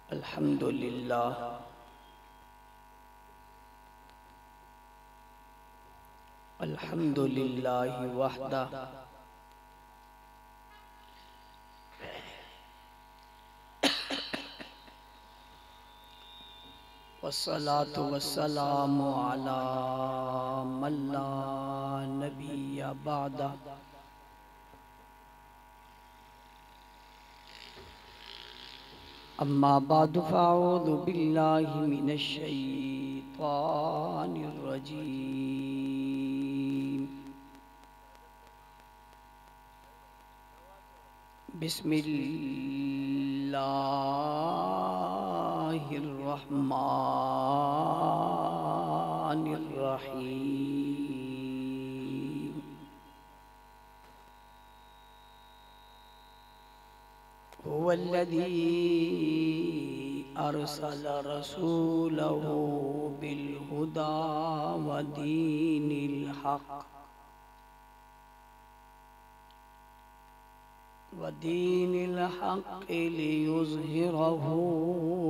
अल्हम्दुलिल्लाह अल्हम्दुलिल्लाहि वहदा वस्सलातु वस्सलामु अला मन ला नबिय्य बअदा। अम्मा बादु फ़अऊज़ु बिल्लाहि मिनश शैतानिर रजीम। बिस्मिल्लाहिर रहमानिर रहीम। हुवल्लज़ी अरसल रसूलहु बिल हुदा व दीनिल हक़ लियुज़हिरहु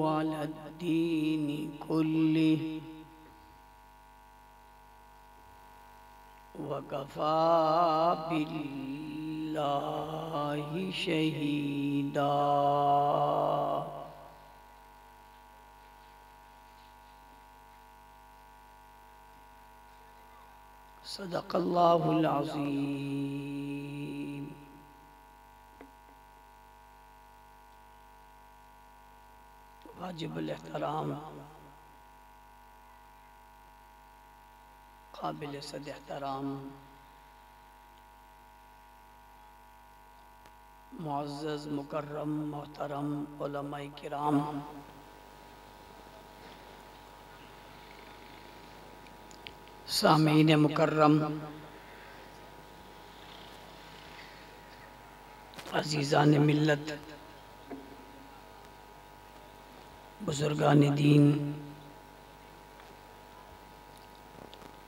अलद्दीनि कुल्लिहि व कफ़ा बिल्लाहि शहीदा। सदक़ल्लाहुल अज़ीम। वाजिबुल एहतराम काबिल सद एहतराम मुअज़्ज़ज़ मुकर्रम मोहतरम उलमाए किराम, सामीन मुकर्रम, अज़ीज़ान मिल्लत, बुजुर्गान दीन,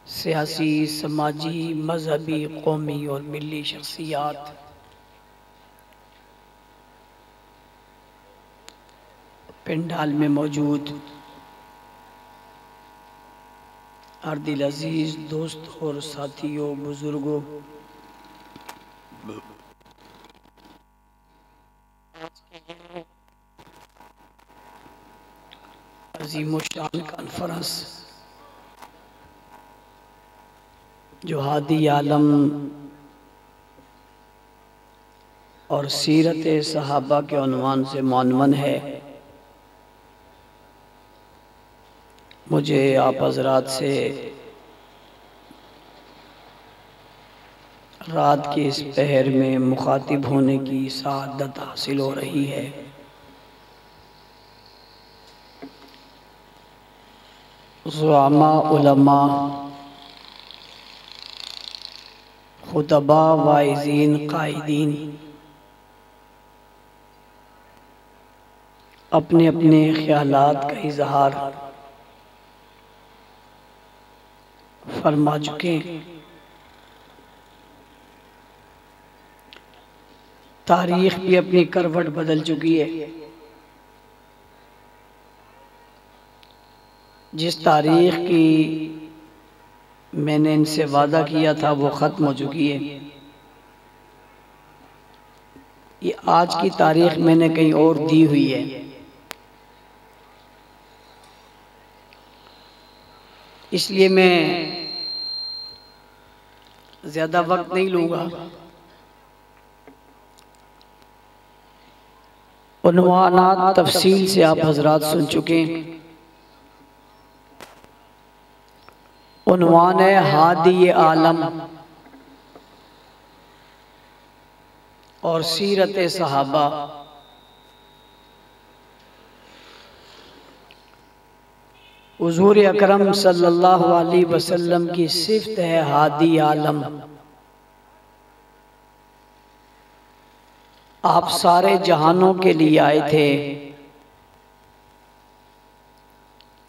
सियासी समाजी मजहबी कौमी और मिली शख्सियात, पिंडाल में मौजूद अर्दिल अजीज दोस्त और साथियों, बुजुर्गों, अज़ीमुश्शान कॉन्फ्रेंस जो हादी आलम और सीरत सहाबा के उन्वान से मौनवन है, मुझे आप हज़रात से रात के इस पहर में मुखातिब होने की सआदत हासिल हो रही है। ज़ुआमा, उलमा, खुतबा, वाइज़ीन, कायदीन अपने अपने ख्यालात का इजहार फरमा चुके। तारीख भी अपनी करवट बदल चुकी है। जिस तारीख की मैंने इनसे वादा किया था वो ख़त्म हो चुकी है। ये आज की तारीख मैंने कहीं और दी हुई है। इसलिए मैं ज़्यादा वक्त नहीं लूँगा। उन्वानात तफसील से आप हज़रात सुन चुके हैं। उन्वान है हादी आलम और सीरत सहाबा। हुज़ूर अकरम सल्लल्लाहु अलैहि वसल्लम की सिफ़त है हादी आलम। आप सारे जहानों के लिए आए थे।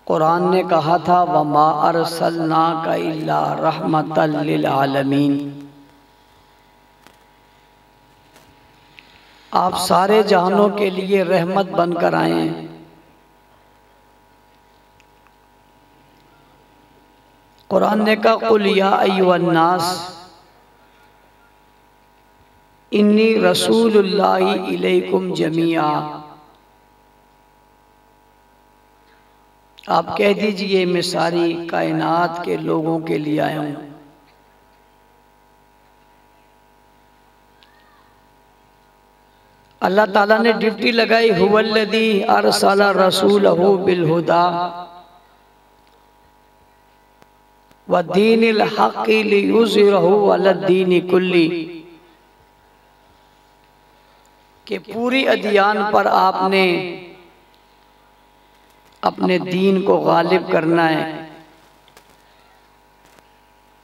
कुरान ने कहा था वमा अरसलनाका इल्ला रहमतल लिल आलमीन। आप सारे जहानों के लिए रहमत बनकर आए हैं। कुरान ने कहा कुल या अय्युहन्नास इन्नी रसूलुल्लाहि इलैकुम जमीआ। आप कह दीजिए मैं सारी कायनात के लोगों के लिए आया हूं। अल्लाह ताला ने ड्यूटी लगाई हुवल्लज़ी अरसला रसूलहु बिलहुदा व दीनिल हक़्क़ि लियुज़हिरहु अलद्दीनि कुल्ली, कि पूरी अदियान पर आपने अपने दीन को गालिब करना है।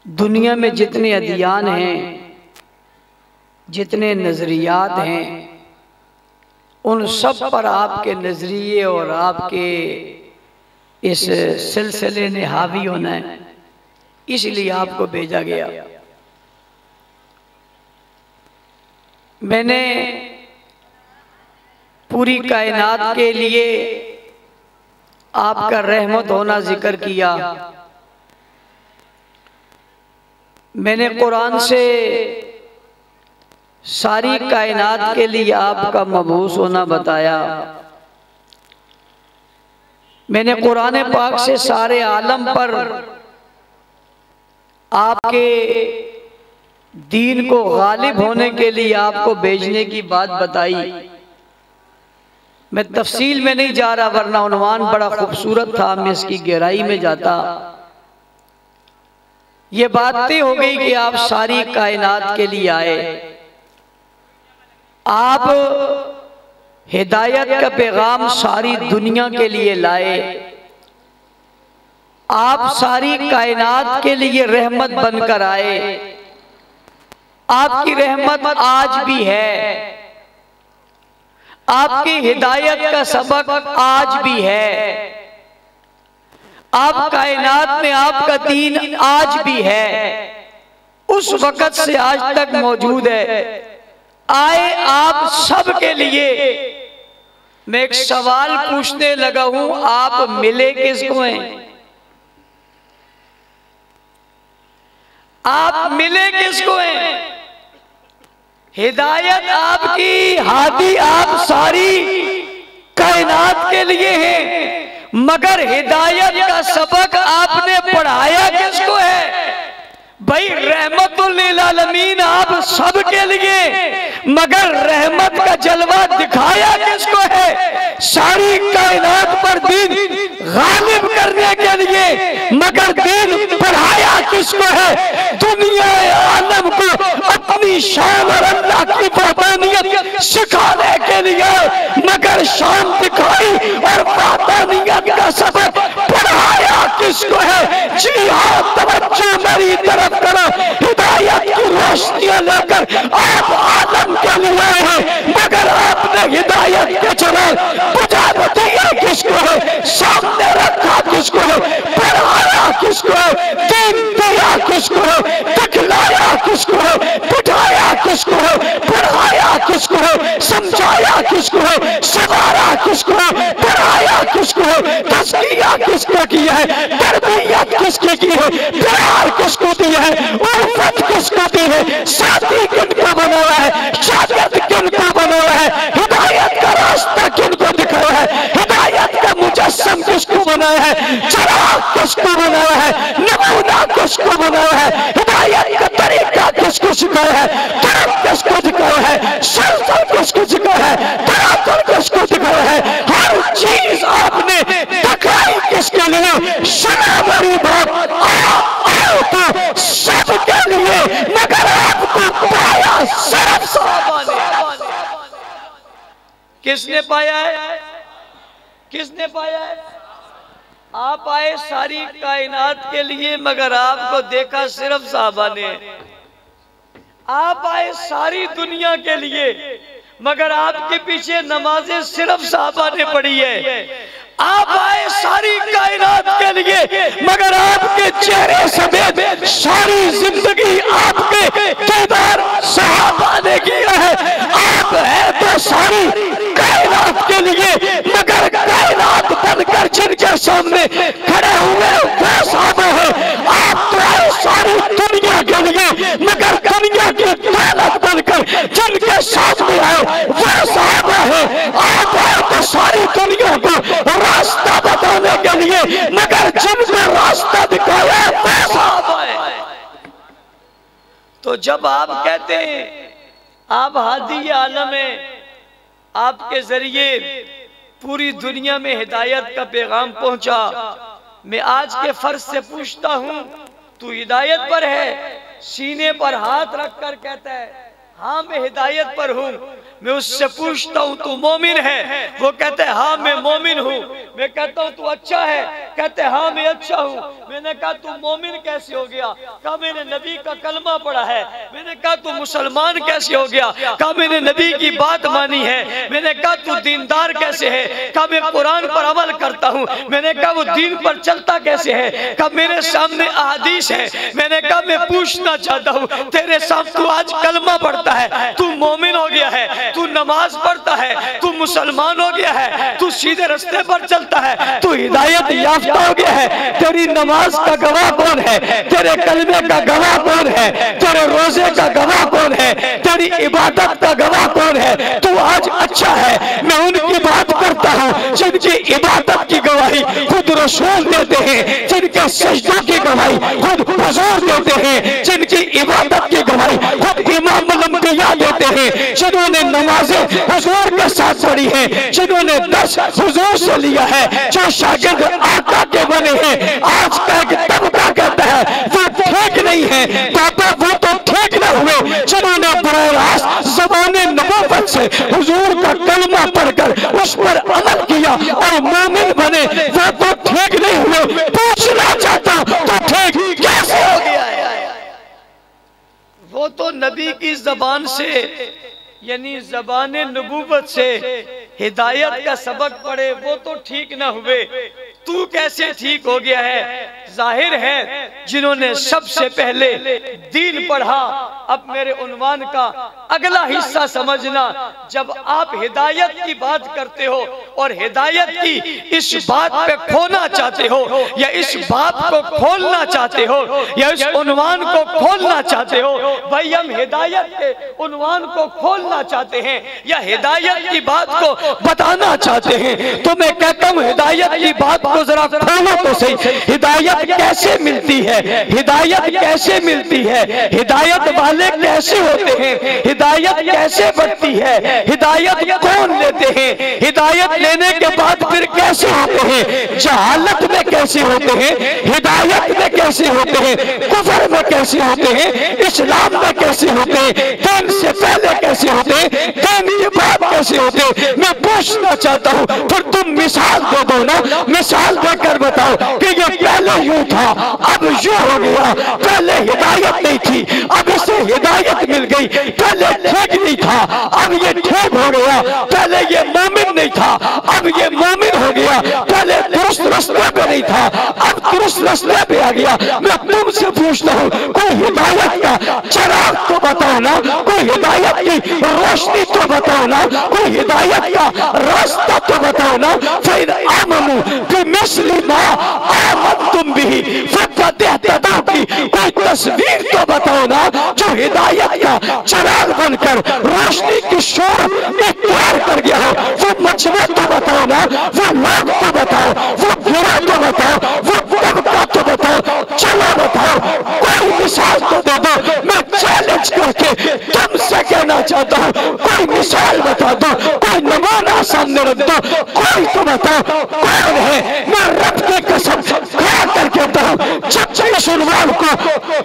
दुनिया में जितने अदियान हैं, जितने नजरियात हैं, उन सब पर आपके नजरिए और आपके इस सिलसिले ने हावी होना है, इसलिए आपको भेजा गया। मैंने पूरी कायनात के लिए आपका रहमत होना जिक्र किया। मैंने कुरान से सारी कायनात के लिए आपका मबूस होना बताया। मैंने कुरान पाक से सारे आलम पर आपके दीन को गालिब होने के लिए आपको भेजने की बात बताई। मैं तफसील में नहीं जा रहा, वरना उन्वान बड़ा खूबसूरत था, मैं इसकी गहराई में जाता। ये बात तय हो गई कि आप सारी कायनात के लिए आए। आप हिदायत का पैगाम सारी दुनिया के लिए लाए। आप सारी कायनात के लिए रहमत बनकर आए। आपकी रहमत आज भी है, आपकी हिदायत का सबक आज भी है, आप कायनात में आपका दीन आज भी है, उस वक़्त से आज तक मौजूद है। आए आप सब के लिए। मैं एक सवाल पूछने लगा हूं, आप मिले किसको हैं? आप मिले किसको हैं? हिदायत आपकी, हादी आप सारी कायनात के लिए हैं, मगर हिदायत का सबक आपने पढ़ाया किसको है? भाई रहमतुल लिल आलमीन आप सब के लिए, मगर रहमत का जलवा दिखाया किसको है? सारी कायनात पर दीन गालिब करने के लिए, मगर दीन पढ़ाया किसको है? दुनिया आलम को अपनी शान और अल्लाह की वहदानियत सिखाने के लिए, मगर शान दिखाई और वहदानियत का सबक पढ़ाया किसको है? जी हाँ, तवज्जो मेरी तरफ करो। हिदायत की रोशनियां लेकर आप आलम के लिए आए हैं, मगर आपने हिदायत के चलाए बुझा दिया किसको है? सामने रखा किसको है? पढ़ाया किसको है? दीन दिया किसको है? दिखलाया किसको है? बिठाया किसको है? पढ़ाया किसको है? समझाया किसको है? सवारा किसको है? पढ़ाया किसको है? तज़किया किसको किया है? तरबियत किसकी की है? प्यार किसको दिया है? उल्फत किसको दी है? साथी किनको बनाया है? शागिर्द किनको बनाया है? हिदायत का रास्ता किनको दिखाया है? हिदायत का मुजस्सम किसको बनाया है? चिराग किसको बनाया है? नमूना किसको बनाया है? हिदायत का तरीका किसको सिखाया है? तरफ किसको दिखाया है? सल्सल किसको सिखाया है? तरातुल किसको दिखाया है? हर चीज आपने दिखाई किसके लिए? शनावरी बात आओ तो सबके लिए, मगर आपको पाया सिर्फ सहाबा ने। किसने पाया है? किसने पाया है? आप आए सारी कायनात के लिए, मगर आपको देखा सिर्फ सहाबा ने। आप आए सारी दुनिया के लिए, मगर आपके पीछे नमाजें सिर्फ सहाबा ने पढ़ी है। आप आए सारी कायनात के लिए, मगर आपके चेहरे समेत सारी जिंदगी आपके दीदार सहाबा ने किया है। आप है तो सारी कायनात के लिए, मगर कायनात बनकर जिनके सामने खड़े हुए वो सहाबा है। आप दुनिया को रास्ता बताने के लिए, मगर जिनको रास्ता दिखाया वो सहाबा है। तो जब आप कहते हैं आप हादी आलम है, आपके जरिए पूरी दुनिया में हिदायत का पैगाम पहुंचा, मैं आज के फर्ज से पूछता हूं, तू हिदायत पर है? सीने पर हाथ रखकर कहता है हाँ मैं हिदायत पर हूँ। मैं उससे पूछता हूँ तू मोमिन है? वो कहते हैं हाँ मैं मोमिन हूँ। मैं कहता हूँ तू अच्छा है? कहते हैं हाँ मैं अच्छा हूँ। मैंने कहा तू मोमिन कैसे हो गया? कहा मैंने नबी का कलमा पढ़ा है। मैंने कहा तू मुसलमान कैसे हो गया? कहा मैंने नबी की बात मानी है। मैंने कहा तू दीनदार कैसे है? कहा मैं कुरान पर अमल करता हूँ। मैंने कहा वो दीन पर चलता कैसे है? कहा मेरे सामने अहादीस है। मैंने कहा मैं पूछना चाहता हूँ तेरे सामने, तू आज कलमा पढ़ता है, तू मोमिन हो गया है, तू नमाज पढ़ता है, तू मुसलमान हो गया है, तू सीधे रास्ते पर चलता है, तू हिदायत याफ्ता हो गया है। तेरी नमाज का गवाह कौन है? तेरे कलमे का गवाह कौन है? तेरे रोजे का गवाह कौन है? तेरी इबादत का गवाह कौन है? तू आज अच्छा है। मैं उनकी बात करता हूँ जिनकी इबादत की गवाही खुद रसूल देते हैं, जिनके सजदों की गवाही खुद हुजूर देते हैं, जिनकी इबादत की गवाही खुद इमाम लंबिया देते हैं, जिन्होंने नमाजें हुजूर के साथ पढ़ी है, जिन्होंने 10 हुजूर से लिया है, जो शागिर्द आका के बने हैं। आज का एक तबका कहता है वो ठीक नहीं है, पापा वो तो ठीक न हुए जिन्होंने बराह रास्त ज़बाने नबूवत से हुजूर का कलमा पढ़कर उस पर अमल किया और मोमिन बने, वो तो ठीक नहीं हुए। पूछना चाहता तो ठीक कैसे हो गया है? वो तो नबी की जबान से यानी जबान नबूवत से हिदायत का सबक पढ़े, वो तो ठीक ना हुए। तू कैसे ठीक हो गया है? जाहिर है जिन्होंने सबसे पहले दीन पढ़ा। अब मेरे उन्वान का अगला हिस्सा समझना, जब आप हिदायत की बात करते हो और हिदायत की इस बात पे खोना चाहते हो या इस बात को खोलना चाहते हो या इस उन्वान को खोलना चाहते हो, भाई हम हिदायत के उन्वान को खोलना चाहते हैं या हिदायत की बात को बताना चाहते हैं, तो मैं कहता हूँ हिदायत की बात को जरा खोलो तो सही। हिदायत कैसे मिलती है? हिदायत कैसे मिलती है? हिदायत वाले कैसे होते हैं? हिदायत कैसे बढ़ती है? हिदायत कौन लेते हैं? हिदायत लेने के बाद फिर कैसे होते हैं? जहालत में कैसे होते हैं? हिदायत में कैसे होते हैं? कुफर में कैसे होते हैं? इस्लाम में कैसे होते हैं? दिन से पहले कैसे होते हैं? दिन के बाद कैसे होते हैं? मैं पूछना चाहता हूँ, फिर तुम मिसाल दे दो ना, मिसाल देकर बताओ कि ये पहले यूं था अब यूं हो गया, पहले हिदायत नहीं थी अब इसे हिदायत मिल गई, पहले ठीक नहीं था अब ये ठीक हो गया, पहले ये मोमिन नहीं था अब ये मोमिन हो गया, पहले दुरुस्त रास्ते पे नहीं था अब दुरुस्त रास्ते पे आ गया। मैं तुमसे पूछता हूँ कोई हिदायत का चिराग तो बताओ ना, कोई हिदायत की रोशनी तो बताओ ना, कोई हिदायत का रास्ता तो बताओ ना। फिर आमनू बिमिस्ली मा आमनतुम बिही फक़द इहतदौ की कोई तस्वीर तो बताओ ना, जो हिदायत का चिराग बनकर रोशनी की शोर इख्तियार कर गया हो। वो मजमा तो बताओ ना, वो लोग तो बताओ, वो गिरा तो बताओ, वो तबका तो बताओ, चलो बताओ, कोई मिसाल तो दे दो। मैं चैलेंज करके तुमसे कहना चाहता हूँ कोई मिसाल बता दो, कोई नमूना सामने रख दो, कोई तो बताओ कौन है। मैं रब की कसम खा कर कहता हूँ जब मुसलमान को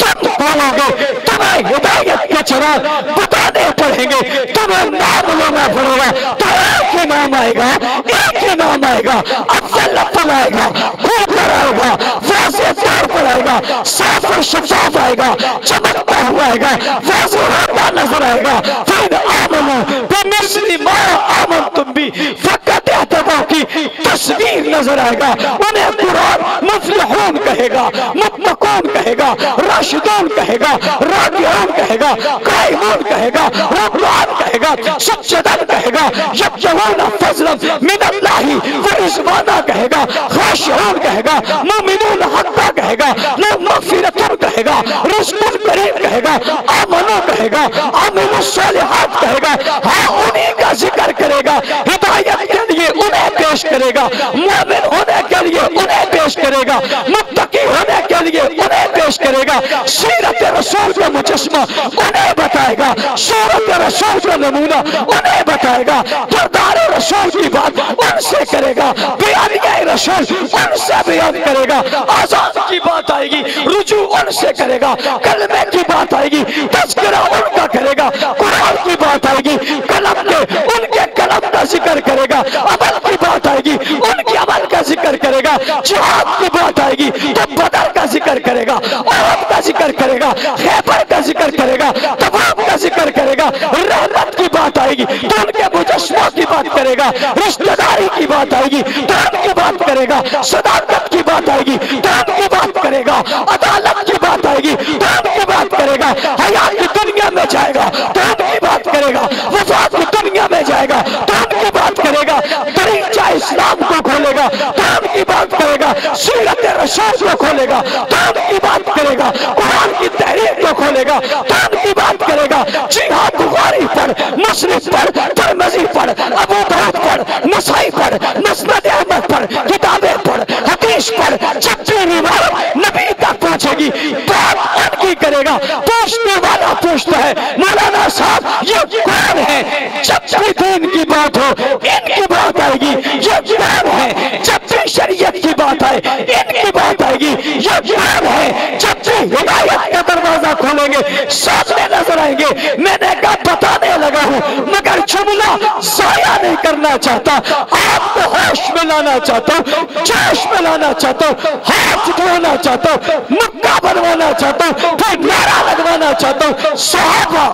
तुम बोलोगे तुम्हें हिदायत का चिराग बताने पड़ेंगे, तुम्हें नाम लेना पड़ेगा, तो एक ही नाम आएगा, एक ही नाम आएगा, अफजल अफजल आएगा, खूबसूरत आएगा, वाज़ेह तार आएगा, साफ और शफाफ आएगा, चमकता हुआ आएगा, वाज़ेह होता नजर आएगा। फिर आमनू बिमिस्ली मा आमनतुम बिही फक़द इहतदौ की तस्वीर नजर आएगा। उन्हें कुरान मुफ्लिहून कहेगा, मुत्तक़ून कहेगा, राशिदून कहेगा, राकिऊन कहेगा, काइमून कहेगा, रुक्आन कहेगा, सुज्जदन कहेगा, यब्तगून फज़लन मिनल्लाहि व रिज़वाना कहेगा, खाशिऊन कहेगा, मुमिनून हक़्क़ा कहेगा, लहुम मग़फ़िरतुन कहेगा, रिज़्क़ुन करीम कहेगा, आमनू कहेगा, आमिलुस सालिहात कहेगा। हाँ उन्हीं का जिक्र करेगा, हिदायत के लिए उन्हें पेश करेगा, मोमिन होने के लिए उन्हें पेश करेगा, मुत्तकी होने के लिए उन्हें पेश करेगा, सीरत रसूल का मुजस्मा उन्हें बताएगा, सूरत रसूल का नमूना उन्हें बताएगा, किरदार रसूल की बात उनसे करेगा, बयानिया रसूल उनसे बयान करेगा, आजाद की बात आएगी रुजू उनसे करेगा, कलमे की बात आएगी तज़किरा उनका करेगा, कुरान की बात आएगी कलम के उनके कलम का जिक्र करेगा, अमल की बात आएगी उनके अमल का जिक्र करेगा, जिहाद की बात आएगी तो बदर का जिक्र करेगा, औरत का जिक्र करेगा, खैबर का जिक्र करेगा, तबाब का जिक्र करेगा, रहमत की बात आएगी तो उनके मुजस्समा की बात करेगा, रिश्तेदारी की बात आएगी तो उनकी बात करेगा, सदाकत की बात आएगी तो उनकी बात करेगा, अदालत की बात आएगी तो उनकी बात करेगा, हया की दुनिया में जाएगा तो उनकी बात करेगा, वफात की दुनिया में जाएगा तो उनकी बात करेगा, दरीचा इस्लाम को खोलेगा तो उनकी बात करेगा, सीरत रसूल को खोलेगा तो उनकी बात करेगा, कुरान की तहरीर को खोलेगा तो उनकी बात करेगा, जिहाद बुखारी पढ़, मुस्लिम पढ़, तिरमिज़ी पढ़, अबू दाऊद पढ़, नसाई पढ़, मुस्नद अहमद पढ़, किताबें पढ़, हदीस पढ़, सच्ची रिवायत नबी तक पहुंचेगी, बात उनकी करेगा। पूछने वाला पूछता है मौलाना साहब ये कौन है? जब भी दीन की बात हो इनकी बात आएगी, ये कौन है? जब भी शरीयत की बात आए इनकी बात आएगी, ये कौन है? जब भी हिदायत का दरवाजा खोलेंगे सामने नजर आएंगे। मैंने कहा बताने लगा हूं मगर जुमला जाया नहीं करना चाहता, आपको होश में लाना चाहता हूं, जोश में लाना चाहता हूं, हाथ धोना चाहता हूं, मुक्का बनवाना चाहता हूं, फिर नारा लगवाना चाहता हूं, सहाबा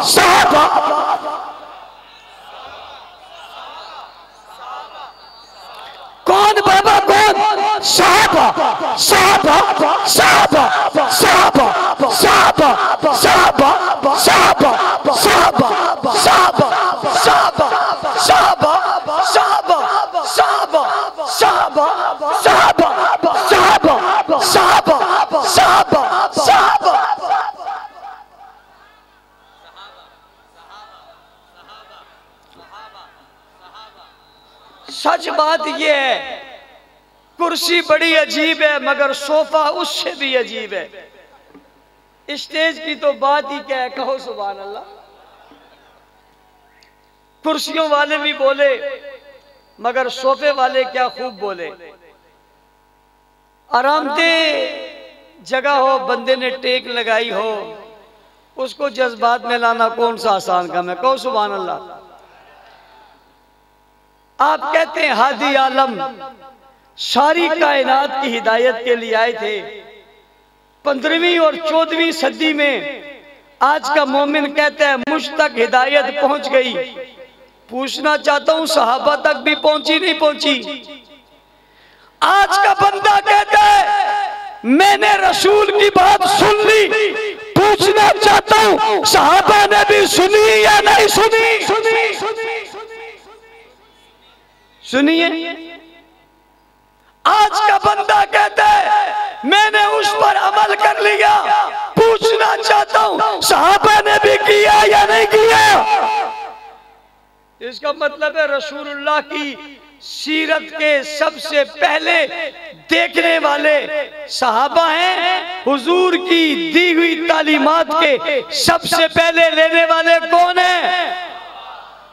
सहाबा कौन बाबा कौन? सहाबा सहाबा सहाबा सहाबा सहाबा सहाबा सहाबा सहाबा सहाबा सहाबा सहाबा सहाबा सहाबा सहाबा सहाबा सहाबा सहाबा सहाबा सहाबा। सच बात यह है कुर्सी बड़ी अजीब है मगर सोफा उससे भी अजीब है। स्टेज की तो बात ही क्या है, कहो सुभान अल्लाह। कुर्सियों वाले भी बोले मगर सोफे वाले क्या खूब बोले। आरामदेह जगह हो, बंदे ने टेक लगाई हो, उसको जज्बात में लाना कौन सा आसान काम है, कहो सुभान अल्लाह। आप कहते हैं हादी आलम सारी कायनात की हिदायत के लिए आए थे। 15वीं और 14वीं सदी में आज का मोमिन कहता है मुझ तक हिदायत पहुंच गई। पूछना चाहता हूं सहाबा तक भी पहुंची नहीं पहुंची? आज का बंदा कहता है मैंने रसूल की बात सुन ली। पूछना चाहता हूं सहाबा ने भी सुनी या नहीं सुनी? सुनिए, आज का बंदा कहता है मैंने उस पर अमल कर लिया। पूछना चाहता हूं सहाबा ने भी किया या नहीं किया? इसका मतलब है रसूलुल्लाह की सीरत के सबसे पहले देखने वाले सहाबा हैं। हुजूर की दी हुई तालीमात के सबसे पहले लेने वाले कौन है?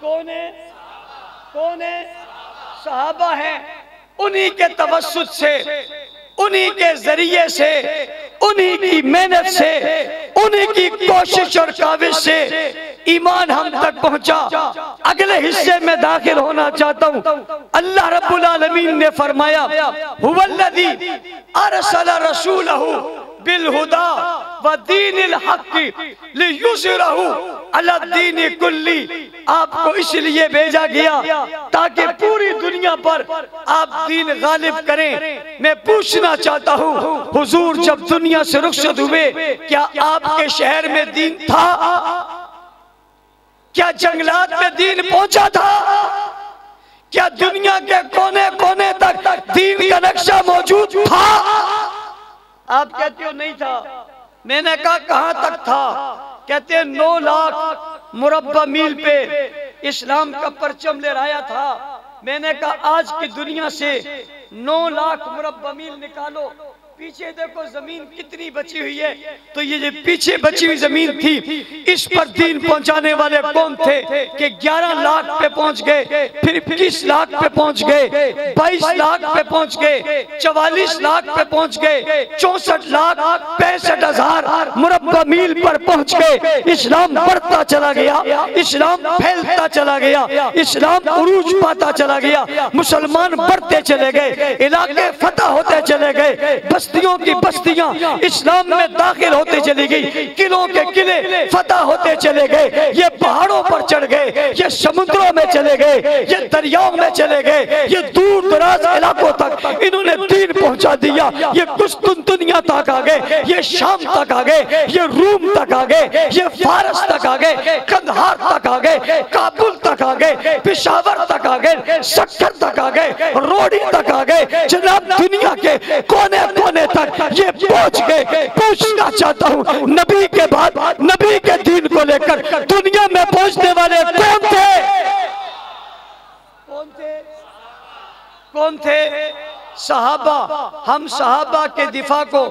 कौन है? कौन है? सहाबा हैं। उन्हीं के तवस्सुत से, उन्हीं के जरिए से, उन्हीं की मेहनत से, उन्हीं की कोशिश और काविश से ईमान हम तक पहुंचा। अगले हिस्से में दाखिल होना चाहता हूं। अल्लाह रब्बुल आलमीन ने फरमाया हुवल्लज़ी अरसला रसूलहू बिल हुदा व दीनिल हक़ लियुज़हिरहू अला दीनि कुल्ली। आपको इसलिए भेजा गया ताकि पूरी दुनिया पर आप दीन गालिब करें। मैं पूछना चाहता हूँ हुजूर जब दुनिया से रुखसत हुए क्या आपके शहर में दीन था? क्या जंगलात में दीन पहुंचा था? क्या दुनिया के कोने कोने तक दीन का नक्शा मौजूद था? आप कहते हो नहीं था। मैंने कहा कहां तक था? कहते हैं 9 लाख मुरब्बा मील पे इस्लाम का परचम लहराया था। मैंने कहा आज की दुनिया से 9 लाख मुरब्बा मील निकालो, पीछे देखो जमीन कितनी बची हुई है। तो ये जो पीछे बची हुई जमीन थी, इस पर दीन पहुंचाने वाले कौन थे कि 11 लाख पे पहुंच गए, फिर 21 लाख पे पहुंच गए, 22 लाख पे पहुंच गए, 44 लाख पे पहुंच गए, 64 लाख 65,000 मुरब्बा मील पर पहुंच गए। इस्लाम बढ़ता चला गया, इस्लाम फैलता चला गया, इस्लाम उरूज पाता चला गया, मुसलमान बढ़ते चले गए, इलाके फतह होते चले गए, बस्तियों की बस्तियां इस्लाम में दाखिल होते चली गई, किलों के किले फतह होते चले गए, ये पहाड़ों पर चढ़ गए, ये समुद्रों में चले गए, ये दरियाओं में चले गए, ये दूर दराज इलाकों तक इन्होंने दीन पहुंचा दिया। ये कुस्तुनतुनिया तक आ गए, ये शाम तक आ गए, ये रूम तक आ गए, ये फारस तक आ गए, कंधार तक आ गए, काबुल तक आ गए, पेशावर तक आ गए, सक्कर तक आ गए, रोडी तक आ गए। जनाब दुनिया के कोने कोने तक ये पहुंच गए। पूछना चाहता हूं, नबी के बाद नबी के दीन को लेकर दुनिया में पहुंचने वाले कौन थे? कौन थे? कौन थे? सहाबा। हम सहाबा के दिफा को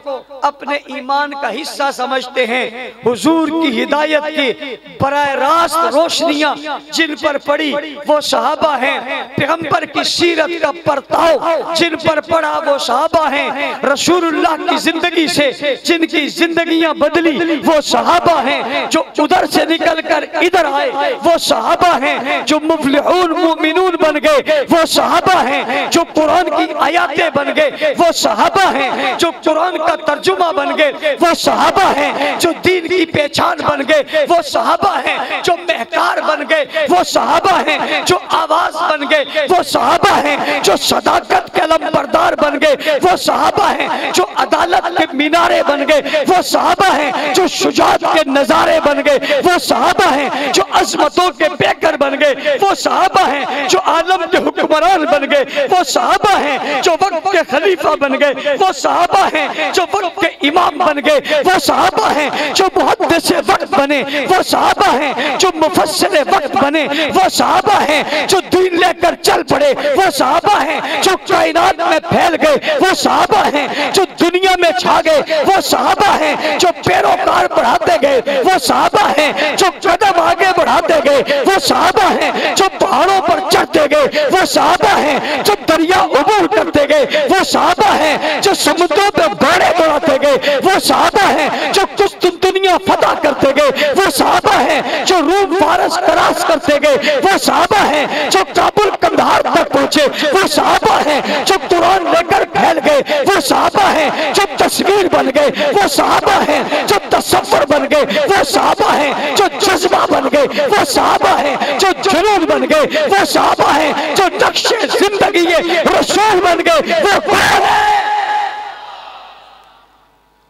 अपने ईमान का हिस्सा समझते हैं। हुजूर की हिदायत की बराह रास्त रोशनियां जिन पर पड़ी वो सहाबा हैं। पैगंबर की सीरत का परताव जिन पर पड़ा वो सहाबा हैं। रसूलुल्लाह की जिंदगी से जिनकी जिंदगियां बदली वो सहाबा हैं। जो उधर से निकल कर इधर आए वो सहाबा हैं। जो मुफ्लिहून मुमिनून बन गए वो सहाबा हैं। जो कुरान की आयत बन गए वो सहाबा हैं। जो कुरान का तर्जुमा बन गए वो सहाबा हैं। जो दीन की पहचान बन गए वो सहाबा हैं। जो महकार बन गए वो सहाबा हैं। जो आवाज बन गए वो सहाबा हैं। जो सदाकत के लंबरदार बन गए वो सहाबा हैं। जो अदालत के मीनारे बन गए वो सहाबा हैं। जो शुजात के नजारे बन गए वो सहाबा हैं। जो अजमतों के पैकर बन गए वो सहाबा हैं। जो आलम के हुक्मरान बन गए वो सहाबा हैं। जो वक्त के खलीफा बन गए वो सहाबा हैं। जो वक्त के इमाम बन गए वो सहाबा हैं। जो मुहद्दिस वक्त बने वो सहाबा हैं। जो मुफस्सिर वक्त बने वो सहाबा हैं। जो दीन लेकर चल पड़े वो सहाबा हैं। जो कायनात में फैल गए वो सहाबा हैं। जो दुनिया में छा गए वो सहाबा हैं। जो पैरोकार बढ़ाते गए वो सहाबा हैं। जो कदम आगे बढ़ाते गए वो सहाबा हैं। जो पहाड़ों पर चढ़ते गए वो सहाबा हैं। जो दरिया उबूर करते गए वो सहाबा हैं। जो समुद्रों पे बाड़े बढ़ाते गए वो सहाबा हैं। जो कुस्तुनतुनिया फतह करते गए वो सहाबा हैं। जो रूम फारस तराश करते गए वो सहाबा हैं। जो काबुल कंधार तक पहुंचे वो सहाबा हैं। जो कुरान लेकर फैल गए वो सहाबा हैं। जो तस्वीर बन गए वो सहाबा हैं। जो तसव्वुर बन गए वो सहाबा हैं। जो जज्बा बन गए वो सहाबा हैं। जो जुनून बन गए वो सहाबा हैं। जो नक्शे जिंदगी रसूल बन गए वो कौन है?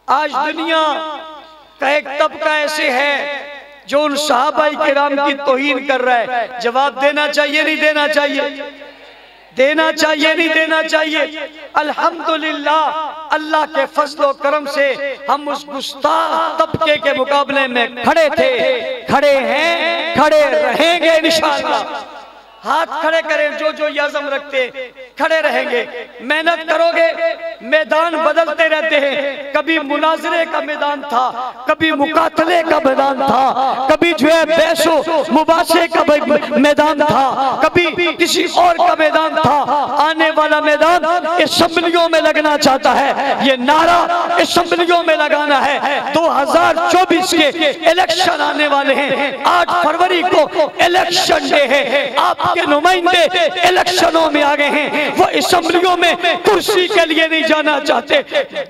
आज दुनिया का एक तबका ऐसे है जो उन सहाबाई किराम की तौहीन कर रहा है। जवाब देना चाहिए नहीं देना चाहिए? देना चाहिए नहीं देना चाहिए? अल्हम्दुलिल्लाह अल्लाह के फजल करम से हम उस गुस्ताख तबके के मुकाबले में खड़े थे, खड़े हैं, खड़े रहेंगे इंशाअल्लाह। हाथ खड़े करें जो जो याज़म रखते खड़े रहेंगे। मेहनत करोगे, मैदान बदलते रहते हैं। कभी मुनाजरे का मैदान था, कभी मुकातले का मैदान था, कभी जो है बहसो मुबासे का मैदान था, कभी किसी और का मैदान था। आने वाला मैदान असेंबलियों में लगना चाहता है। ये नारा असेंबलियों में लगाना है। 2024 के इलेक्शन आने वाले हैं। 8 फरवरी को इलेक्शन डे है। आप के नुमाइंदे इलेक्शनों में आ गए हैं। वो असेंबलियों में कुर्सी के लिए नहीं जाना चाहते,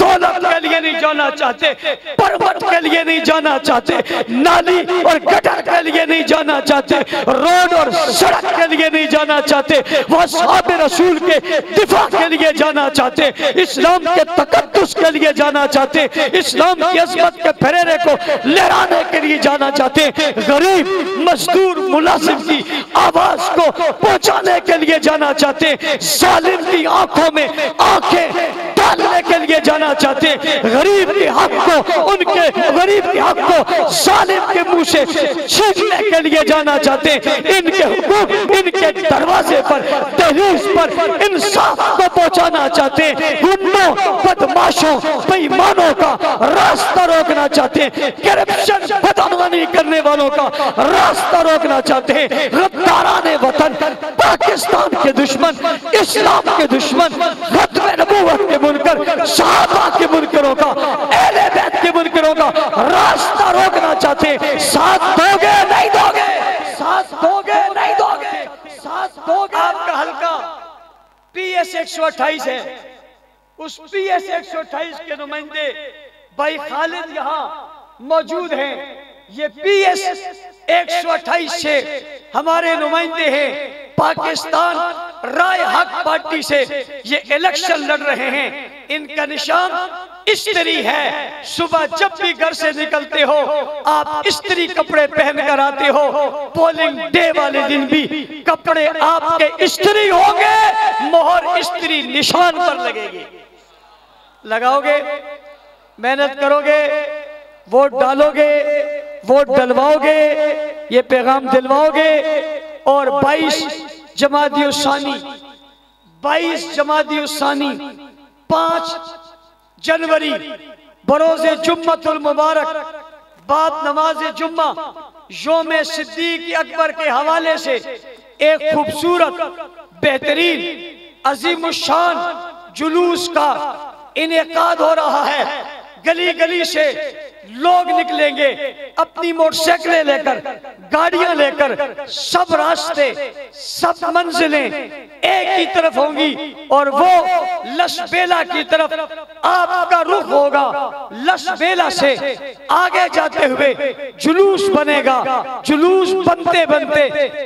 दौलत के लिए नहीं जाना चाहते, परवट के लिए नहीं जाना चाहते, नाली और गटर के लिए नहीं जाना चाहते, रोड और सड़क के लिए नहीं जाना चाहते। वो असहाब रसूल के दिफा के लिए जाना चाहते, इस्लाम के तकद्दुस के लिए जाना चाहते, इस्लाम की अज़मत के फरेरे को लहराने के लिए जाना चाहते, गरीब मजदूर मुलाजिम की आवाज को पहुंचाने के लिए जाना चाहते, जालिम की आंखों में आंखें डालने के लिए जाना चाहते हैं, गरीब के हक को, उनके गरीब के हक को जालिम के मुंह से छीनने के लिए जाना चाहते हैं। इनके हुकूक, इनके दरवाजे पर, दहलीज पर इंसाफ को पहुंचाना चाहते हैं। गुंडों, बदमाशों, बेईमानों का रास्ता रोकना चाहते हैं। करप्शन, बदअमनी करने वालों का रास्ता रोकना चाहते हैं। गद्दाराने वतन, पाकिस्तान के दुश्मन, इस्लाम के दुश्मन, खत्मे नबूवत के मुनकर, सहाबा के मुनकरों का, अहले बैत के मुनकरों का रास्ता रोकना चाहते हैं। साथ दोगे नहीं दोगे, साथ दोगे नहीं दोगे, साथ दोगे। आपका हल्का PS 128 है, उस PS 128 के नुमाइंदे भाई खालिद यहाँ मौजूद हैं। ये PS 128 से हमारे नुमाइंदे हैं। पाकिस्तान राय हक पार्टी से ये इलेक्शन लड़ रहे हैं। इनका निशान इस्त्री है। सुबह जब भी घर से निकलते हो आप इस्त्री कपड़े पहनकर आते हो। पोलिंग डे वाले दिन भी कपड़े आपके इस्त्री होंगे, मोहर इस्त्री निशान पर लगेगी। लगाओगे, मेहनत करोगे, वोट डालोगे, वोट डलवाओगे, ये पैगाम दिलवाओगे। और 22 जमादियुस्सानी 5 जनवरी बरोज़े जुम्मतुल मुबारक, बाप नमाज जुम्मा, योम सिद्दीक अकबर के हवाले से एक खूबसूरत, बेहतरीन, अजीमुशान जुलूस का इनेकाद हो रहा है। गली गली से लोग निकलेंगे अपनी मोटरसाइकिलें लेकर, गाड़ियां लेकर। सब रास्ते, सब मंजिलें एक ही तरफ होंगी और वो लसबेला की तरफ आपका रुख होगा। लसबेला से आगे जाते हुए जुलूस बनेगा। जुलूस बनते बनते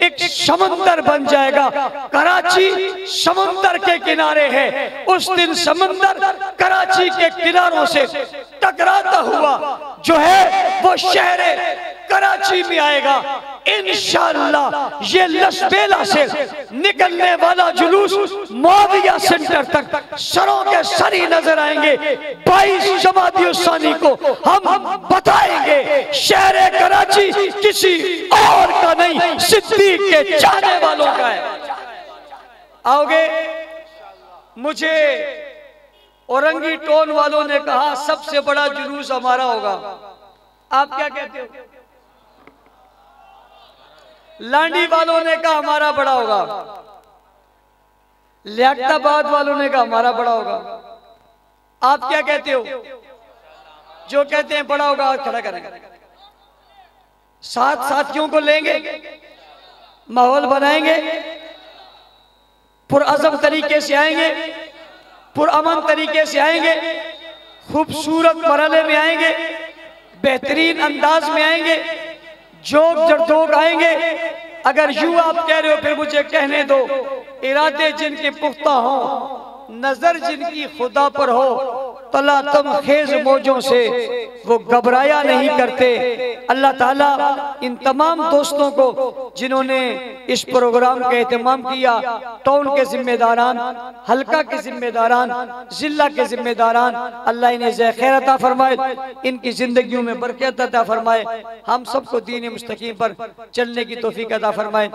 एक समंदर बन जाएगा। कराची समंदर के किनारे है। उस दिन समंदर कराची के किनारों से टकराता हुआ जो है वो शहर कराची में आएगा। इंशाअल्लाह ये लसबेला से निकलने वाला जुलूस मुआविया सेंटर तक सरों के सरी नजर आएंगे। 22 जमादियुस्सानी को हम बताएंगे शहर कराची किसी और का नहीं, सिद्दीक के चाहने वालों का है। आओगे? मुझे औरंगी टोन वालों ने कहा सबसे बड़ा जुलूस हमारा होगा। आप क्या कहते हो? लांडी वालों ने कहा हमारा बड़ा होगा। लियाकताबाद वालों ने कहा हमारा बड़ा होगा। आप क्या कहते हो? जो कहते हैं बड़ा होगा खड़ा करेंगे। साथ साथियों को लेंगे, माहौल बनाएंगे, पुरअज़म तरीके से आएंगे, पुरअमन तरीके से आएंगे, खूबसूरत मरहले में आएंगे, बेहतरीन अंदाज में आएंगे, जोक जरदोक आएंगे। अगर यूं आप कह रहे हो फिर मुझे कहने दो, इरादे जिनके पुख्ता हो, नजर जिनकी खुदा पर हो, तलातम खेज मौजों से वो घबराया नहीं करते। अल्लाह ताला इन तमाम दोस्तों को जिन्होंने इस प्रोग्राम का एहतमाम किया, टाउन के जिम्मेदारान, हल्का के जिम्मेदारान, जिला के जिम्मेदारान, अल्लाह इन्हें ज़े खैर अता फरमाए, इनकी जिंदगियों में बरकत अता फरमाए, हम सबको दीन मुस्तकीम पर चलने की तौफीक अता फरमाए।